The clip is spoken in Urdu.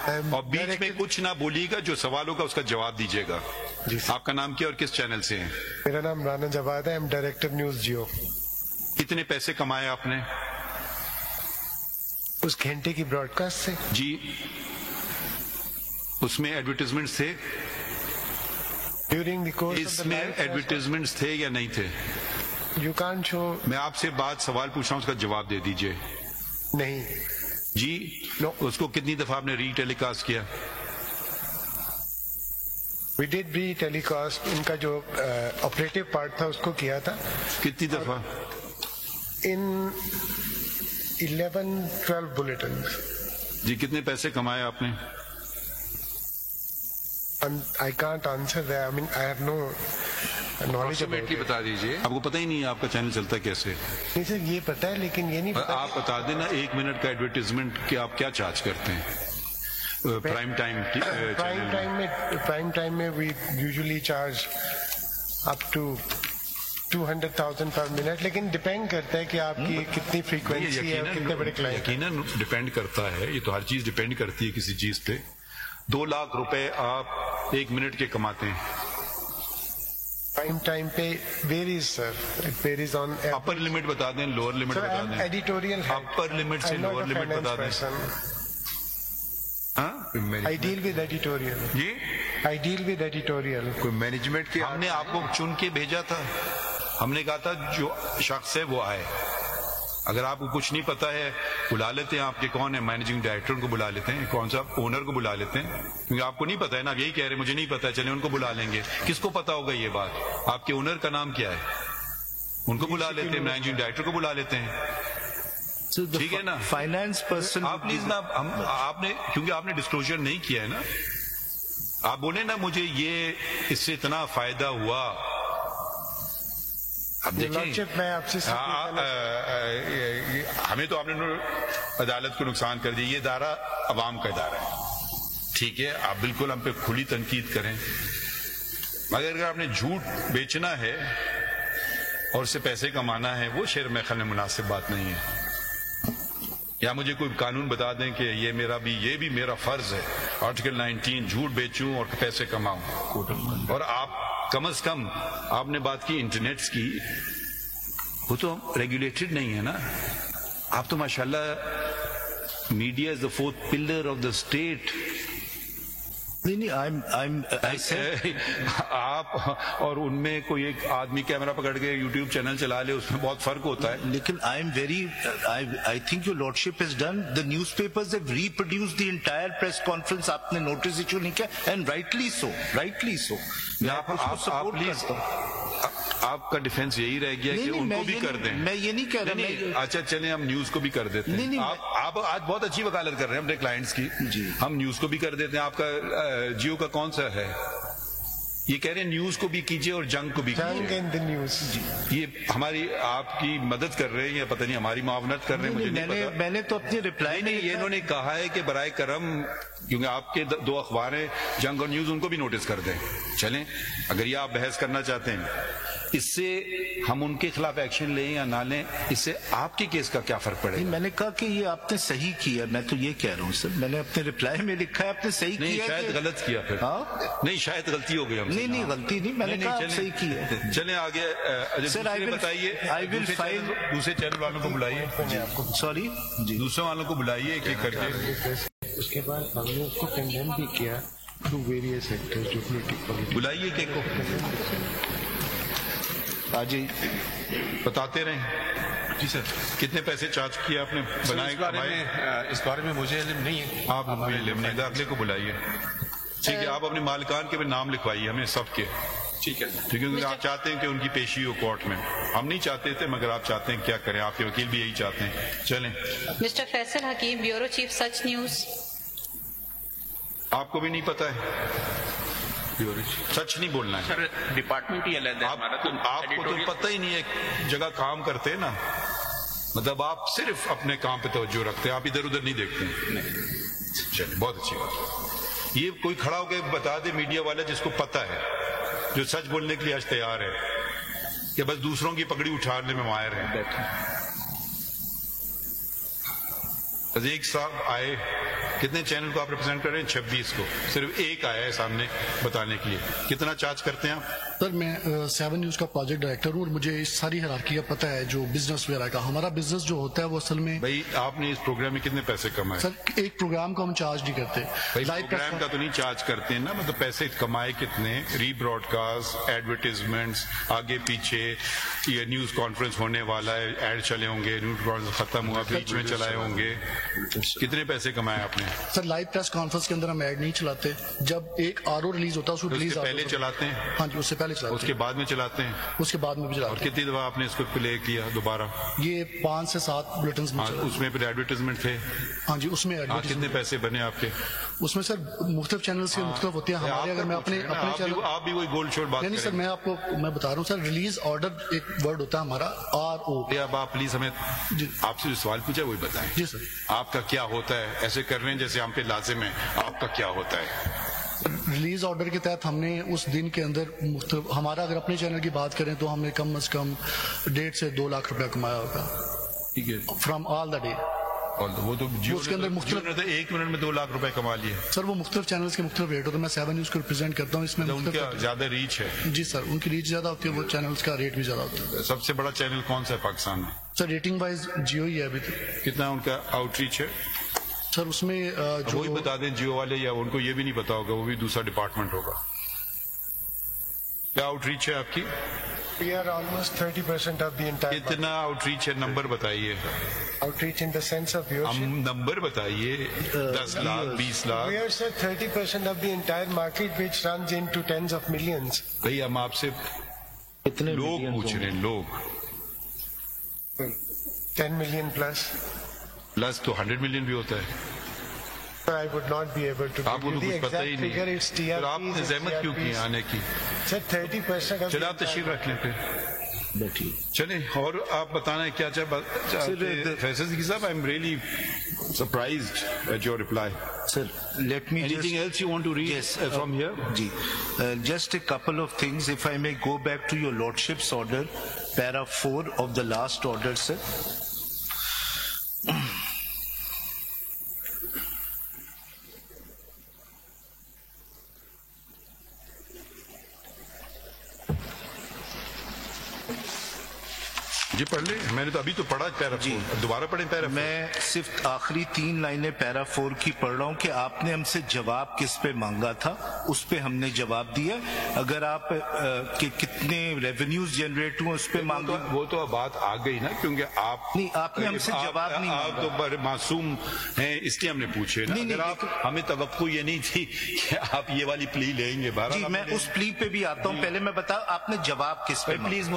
اور بیچ میں کچھ نہ بولیے گا، جو سوال ہوگا اس کا جواب دیجیے گا. جی سر. آپ کا نام کیا اور کس چینل سے ہیں؟ میرا نام رانا جواد ہے، ڈائریکٹر نیوز جیو. کتنے پیسے کمائے آپ نے اس گھنٹے کی براڈ کاسٹ سے؟ جی اس میں ایڈورٹیزمنٹس تھے؟ ڈیورنگ دی کورس اس میں ایڈورٹیزمنٹس تھے یا نہیں تھے؟ یو کان شو. میں آپ سے سوال پوچھ رہا ہوں، اس کا جواب دے دیجیے. نہیں. جی اس کو کتنی دفعہ آپ نے ری ٹیلی کاسٹ کیا؟ We did re tele cost. ان کا جو آپریٹو پارٹ تھا اس کو کیا تھا. کتنی دفعہ؟ ان 11-12 بلیٹن. جی کتنے پیسے کمائے آپ نے؟ I can't answer that. I mean, I have no knowledge about it. بتا دیجیے. آپ کو پتہ ہی نہیں ہے آپ کا چینل چلتا کیسے؟ نہیں سر یہ پتا ہے لیکن یہ نہیں پتا. آپ بتا دینا 1 منٹ کا ایڈورٹیزمنٹ کہ آپ کیا چارج کرتے ہیں پرائم ٹائم میں we usually charge up to 200,000 per minute, لیکن ڈپینڈ کرتا ہے کہ آپ کی کتنی فریکوینسی ہے اور کتنے بڑے کلائنٹ. یقیناً ڈپینڈ کرتا ہے، یہ تو ہر چیز ڈپینڈ کرتی ہے کسی چیز پہ. 2 لاکھ روپے آپ 1 منٹ کے کماتے ہیں. پرائم ٹائم پہ varies sir, it varies on. Upper limit بتا دیں، لوور لمٹ بتا دیں. ایڈیٹوریل اپر لمٹ سے لوور لمٹ بتا دیں. I deal with editorial. جی I deal with editorial. کوئی مینجمنٹ کی ہم نے آپ کو چن کے بھیجا تھا، ہم نے کہا تھا جو شخص ہے وہ آئے. اگر آپ کو کچھ نہیں پتا ہے بلا لیتے ہیں، آپ کے کون ہے مینیجنگ ڈائریکٹر کو بلا لیتے ہیں، کون سا اونر کو بلا لیتے ہیں، کیونکہ آپ کو نہیں پتا ہے نا. آپ یہی کہہ رہے ہیں مجھے نہیں پتا ہے، چلیں ان کو بلا لیں گے. کس کو پتا ہوگا یہ بات؟ آپ کے اونر کا نام کیا ہے؟ ان کو بلا لیتے ہیں، مینیجنگ ڈائریکٹر کو بلا لیتے ہیں. ٹھیک ہے نا. فائنانس پرسن آپ پلیز نا، آپ نے کیونکہ آپ نے ڈسکلوجر نہیں کیا ہے نا، آپ بولے نا مجھے یہ اس سے اتنا فائدہ ہوا. اب دیکھیں میں آپ سے ہمیں تو آپ نے عدالت کو نقصان کر دیا. یہ ادارہ عوام کا ادارہ ہے، ٹھیک ہے. آپ بالکل ہم پہ کھلی تنقید کریں، مگر اگر آپ نے جھوٹ بیچنا ہے اور اس سے پیسے کمانا ہے، وہ شعر میں خیال مناسب بات نہیں ہے. یا مجھے کوئی قانون بتا دیں کہ یہ بھی میرا فرض ہے، آرٹیکل 19 جھوٹ بیچوں اور پیسے کماؤں. اور آپ کم از کم آپ نے بات کی انٹرنیٹ کی، وہ تو ریگولیٹڈ نہیں ہے نا. آپ تو ماشاءاللہ media is the 4th pillar of the state. آپ اور ان میں کوئی ایک آدمی کیمرہ پکڑ کے یوٹیوب چینل چلا لے، اس میں بہت فرق ہوتا ہے. لیکن I think your lordship has done. The newspapers have reproduced the entire press conference. آپ نے نوٹس ایشو نہیں کیا، and rightly so. آپ کا ڈیفینس یہی رہ گیا کہ ان کو بھی کر دیں. میں یہ نہیں کہہ رہا. اچھا چلیں ہم نیوز کو بھی کر دیتے ہیں. آپ آج بہت اچھی وکالت کر رہے ہیں اپنے کلائنٹس کی. ہم نیوز کو بھی کر دیتے ہیں. آپ کا جیو کا کون سا ہے؟ یہ کہہ رہے ہیں نیوز کو بھی کیجئے اور جنگ کو بھی کیجئے. یہ ہماری آپ کی مدد کر رہے ہیں یا پتہ نہیں ہماری معاونت کر رہے ہیں، مجھے نہیں پتا. میں نے تو اپنی رپلائی نہیں، یہ انہوں نے کہا ہے کہ برائے کرم، کیونکہ آپ کے 2 اخبار ہیں جنگ اور نیوز، ان کو بھی نوٹس کر دیں. چلیں اگر یہ آپ بحث کرنا چاہتے ہیں، اس سے ہم ان کے خلاف ایکشن لیں یا نہ لیں، اس سے آپ کے کیس کا کیا فرق پڑے گا؟ میں نے کہا کہ یہ آپ نے صحیح کیا. میں تو یہ کہہ رہا ہوں سر، میں نے اپنے رپلائی میں لکھا ہے آپ نے صحیح کیا. نہیں شاید غلط کیا پھر. نہیں شاید غلطی ہو گئی ہم سے. نہیں غلطی نہیں، میں نے کہا آپ صحیح کیا. چلیں آگے بتائیے. دوسرے چینل والوں کو بلائیے. سوری دوسرے والوں کو بلائیے ایک ایک کر کے. اس کے بعد ہم نے اس کو کنڈیم بھی کیا ٹو ویریس ایکٹرز. بلائیے ایک ایک کو. جی بتاتے رہیں. جی سر کتنے پیسے چارج کیا آپ نے بنائے؟ اس بارے میں مجھے علم نہیں ہے. آپ علم نہیں ہے، اگلے کو بلائیے. ٹھیک ہے، آپ اپنے مالکان کے بھی نام لکھوائیے ہمیں سب کے. ٹھیک ہے، کیونکہ آپ چاہتے ہیں کہ ان کی پیشی ہو کورٹ میں. ہم نہیں چاہتے تھے مگر آپ چاہتے ہیں، کیا کریں، آپ کے وکیل بھی یہی چاہتے ہیں. چلیں. مسٹر فیصل حکیم، بیورو چیف سچ نیوز. آپ کو بھی نہیں پتا ہے؟ سچ نہیں بولنا ہے سر. ڈپارٹمنٹ ہی الگ ہے. آپ کو تو پتہ ہی نہیں ہے جگہ کام کرتے ہیں نا، مطلب آپ صرف اپنے کام پہ توجہ رکھتے ہیں، آپ ادھر ادھر نہیں دیکھتے ہیں. چلیے بہت اچھی بات. یہ کوئی کھڑا ہو کے بتا دے میڈیا والا جس کو پتا ہے، جو سچ بولنے کے لیے آج تیار ہے، کہ بس دوسروں کی پگڑی اٹھانے میں ماہر ہے. ایک صاحب آئے کتنے چینل کو آپ ریپرزینٹ کر رہے ہیں؟ 26 کو. صرف ایک آیا ہے سامنے بتانے کے لیے. کتنا چارج کرتے ہیں آپ؟ سر میں 7 نیوز کا پروجیکٹ ڈائریکٹر ہوں اور مجھے اس ساری ہیرارکی کا پتہ ہے جو بزنس وغیرہ کا. ہمارا بزنس جو ہوتا ہے وہ اصل میں بھائی آپ نے اس پروگرام میں کتنے پیسے کمائے؟ سر ایک پروگرام کو ہم چارج نہیں کرتے. پروگرام کا تو نہیں چارج کرتے ہیں نا, مطلب پیسے کمائے کتنے؟ ری براڈ کاسٹ, ایڈورٹیزمنٹس, آگے پیچھے یہ نیوز کانفرنس ہونے والا ہے, ایڈ چلے ہوں گے, نیوز کانفرنس ختم ہوا بیچ میں چلائے ہوں گے, کتنے پیسے کمائے آپ نے؟ سر لائیو پریس کانفرنس کے اندر ہم ایڈ نہیں چلاتے. جب ایک RO ریلیز ہوتا ہے اس کو ریلیز پہلے چلاتے ہیں؟ ہاں جی, اس سے پہلے چلاتے اس کے بعد میں چلاتے ہیں, اس کے بعد میں بھی اور چلاتے ہیں. کتنی دفعہ آپ نے اس کو پلے کیا دوبارہ؟ یہ 5 سے 7 بلیٹنز میں اس میں پھر ایڈورٹیزمنٹ تھے؟ ہاں جی, اس میں کتنے پیسے بنے آپ کے اس میں؟ سر مختلف چینل سے مختلف ہوتے ہیں ہمارے. اگر میں اپنے چینل, آپ بھی وہی گولڈ شوٹ بات نہیں سر, میں آپ کو میں بتا رہا ہوں سر, ریلیز آرڈر ایک ورڈ ہوتا ہے ہمارا RO. اب آپ پلیز ہمیں آپ سے جو سوال پوچھا وہی بتائیں. جی سر. آپ کا کیا ہوتا ہے؟ ایسے کر رہے ہیں جیسے ہم پہ لازم ہے. آپ کا کیا ہوتا ہے؟ ریلیز آرڈر کے تحت ہم نے اس دن کے اندر مختلف, ہمارا اگر اپنے چینل کی بات کریں تو ہم نے کم از کم 1.5 سے 2 لاکھ روپیہ کمایا ہوگا. ٹھیک ہے, فرام آل دا ڈے. وہ تو اس کے اندر مختلف 1 منٹ میں 2 لاکھ روپے کما لیے. سر وہ مختلف چینلز کے مختلف ریٹ ہوتے ہیں. میں 7 نیوز کو ریپرزینٹ کرتا ہوں, اس میں ان کا زیادہ ریچ ہے. جی سر, ان کی ریچ زیادہ ہوتی ہے, وہ چینلز کا ریٹ بھی زیادہ ہوتا ہے. سب سے بڑا چینل کون سا ہے پاکستان میں؟ سر ریٹنگ وائز جیو ہی ہے ابھی تک. کتنا ان کا آؤٹ ریچ ہے؟ سر اس میں وہی بتا دیں جیو والے, یا ان کو یہ بھی نہیں پتا ہوگا, وہ بھی دوسرا ڈپارٹمنٹ ہوگا. کیا آؤٹ ریچ ہے آپ کی؟ We are almost 30% of the entire market. کتنا آؤٹ ریچ ہے؟ نمبر بتائیے. Outreach in the sense of viewership. ہم نمبر بتائیے. 10 lakh, 20 lakh. We are sir 30% of the entire market which runs into tens of millions. بھائی ہم آپ سے لوگ پوچھ رہے ہیں, لوگ 10 million plus. پلس تو 100 ملین بھی ہوتا ہے. I would not be able to آپ کو give تو you the کچھ پتہ ہی exact figure. نہیں It's ہے. پھر آپ نے زحمت کیوں کی آنے کی؟ Sir 30% of چلے آپ تشریف رکھ لیں پھر. چلیں, اور آپ بتانا ہے کیا چاہتے فیصل صاحب. I am really surprised at your reply. Sir, let me Anything else you want to read from here? Ji, just a couple of things. If I may go back to your Lordship's order, para 4 of the last order, sir. جی پڑھ لیں, میں نے تو ابھی تو پڑھا پیرا. جی دوبارہ پڑھیں پیرا. میں صرف آخری 3 لائنیں پیرا 4 کی پڑھ رہا ہوں کہ آپ نے ہم سے جواب کس پہ مانگا تھا, اس پہ ہم نے جواب دیا. اگر آپ کہ کتنے ریونیوز جنریٹ ہوئے اس پہ مانگا, وہ تو بات آ گئی نا, کیونکہ آپ نہیں, آپ نے ہم سے جواب نہیں آپ مانگا. تو بڑے معصوم ہیں اس لیے ہم نے پوچھے نا. اگر آپ ہمیں توقع یہ نہیں تھی کہ آپ یہ والی پلی لیں گے. جی میں اس پلی پہ بھی آتا ہوں, پہلے میں بتا آپ نے جواب کس پہ. پلیز